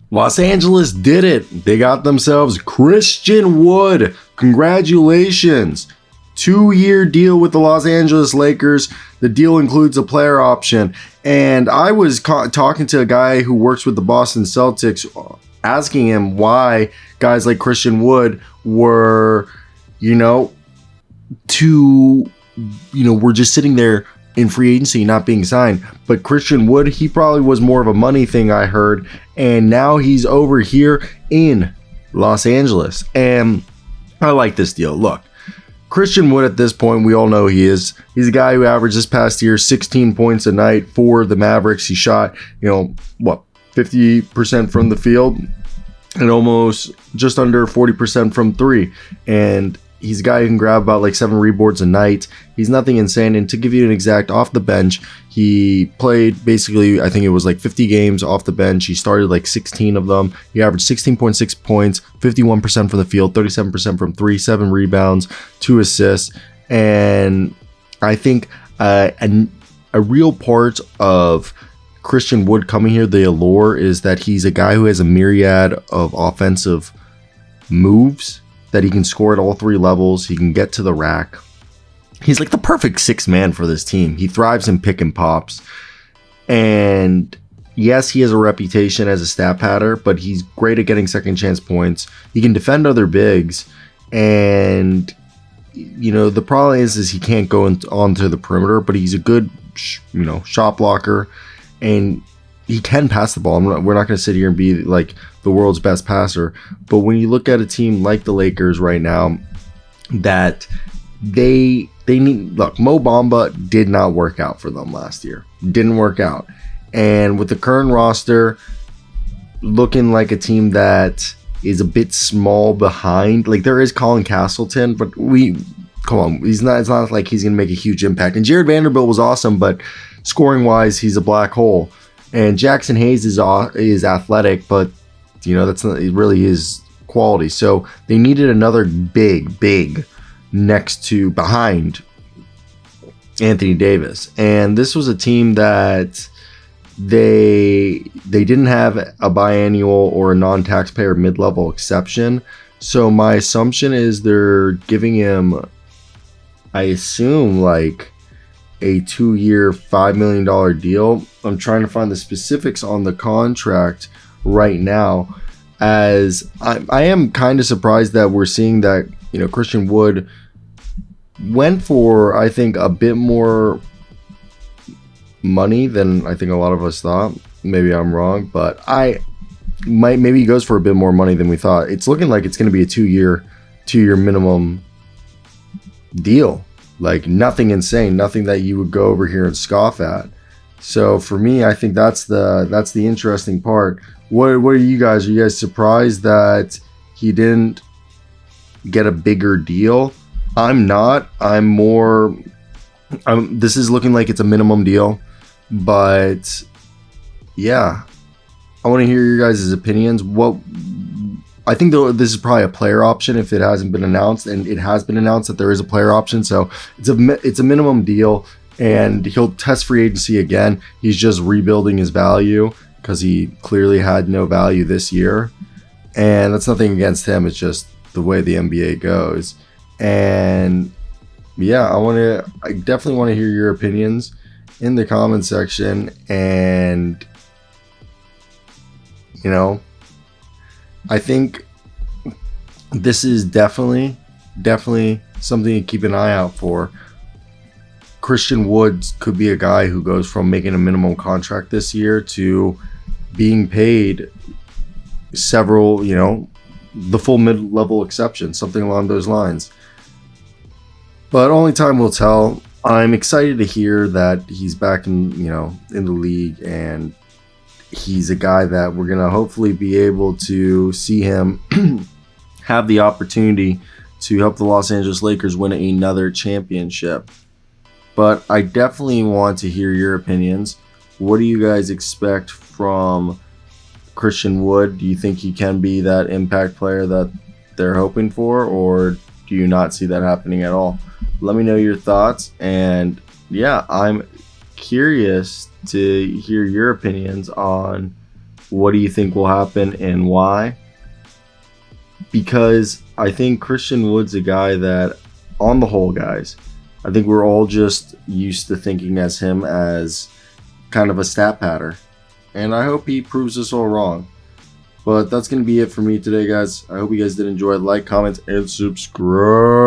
Los Angeles did it. They got themselves Christian Wood. Congratulations. 2-year deal with the Los Angeles Lakers. The deal includes a player option. And I was talking to a guy who works with the Boston Celtics, asking him why guys like Christian Wood were, we're just sitting there in free agency not being signed. But Christian Wood, he probably was more of a money thing, I heard, and now he's over here in Los Angeles, and I like this deal. Look, Christian Wood, at this point, we all know he's a guy who averaged this past year 16 points a night for the Mavericks. He shot 50% from the field and almost just under 40% from three, and he's a guy who can grab about like 7 rebounds a night. He's nothing insane. And to give you an exact, off the bench, he played basically, I think it was like 50 games off the bench. He started like 16 of them. He averaged 16.6 points, 51% from the field, 37% from 3, 7 rebounds, 2 assists. And I think a real part of Christian Wood coming here, the allure is that he's a guy who has a myriad of offensive moves, that he can score at all 3 levels. He can get to the rack. He's like the perfect 6th man for this team. He thrives in pick and pops. And yes, he has a reputation as a stat padder, but he's great at getting second chance points. He can defend other bigs. And, the problem is he can't go onto the perimeter, but he's a good, shot blocker. And he can pass the ball. We're not going to sit here and be like the world's best passer. But when you look at a team like the Lakers right now, that they need, look, Mo Bamba did not work out for them last year. Didn't work out. And with the current roster looking like a team that is a bit small behind, like there is Colin Castleton, but come on, it's not like he's going to make a huge impact. And Jared Vanderbilt was awesome, but scoring wise, he's a black hole. And Jackson Hayes is athletic, but that's not, it really is quality. So they needed another big behind Anthony Davis. And this was a team that they didn't have a biannual or a non-taxpayer mid-level exception. So my assumption is they're giving him, I assume, like a 2-year, $5 million deal. I'm trying to find the specifics on the contract right now, as I am kind of surprised that we're seeing that, Christian Wood went for, I think, a bit more money than I think a lot of us thought. Maybe I'm wrong, but maybe he goes for a bit more money than we thought. It's looking like it's going to be a 2-year minimum deal. Like nothing insane, nothing that you would go over here and scoff at. So for me, I think that's the interesting part. What are you guys? Are you guys surprised that he didn't get a bigger deal? I'm not. This is looking like it's a minimum deal, but yeah, I want to hear your guys' opinions. I think this is probably a player option if it hasn't been announced, and it has been announced that there is a player option. So it's a minimum deal, and he'll test free agency again. He's just rebuilding his value because he clearly had no value this year, and that's nothing against him. It's just the way the NBA goes. And yeah, I definitely want to hear your opinions in the comment section, and I think this is definitely something to keep an eye out for. Christian Woods could be a guy who goes from making a minimum contract this year to being paid several, the full mid-level exception, something along those lines. But only time will tell. I'm excited to hear that he's back in the league, and he's a guy that we're going to hopefully be able to see him have the opportunity to help the Los Angeles Lakers win another championship. But I definitely want to hear your opinions. What do you guys expect from Christian Wood? Do you think he can be that impact player that they're hoping for, or do you not see that happening at all? Let me know your thoughts, and yeah, I'm curious to hear your opinions on What do you think will happen and why? Because I think Christian Wood's a guy that, on the whole, guys, I think we're all just used to thinking as him as kind of a stat patter. And I hope he proves us all wrong. But that's going to be it for me today, guys. I hope you guys did enjoy. Like, comment, and subscribe.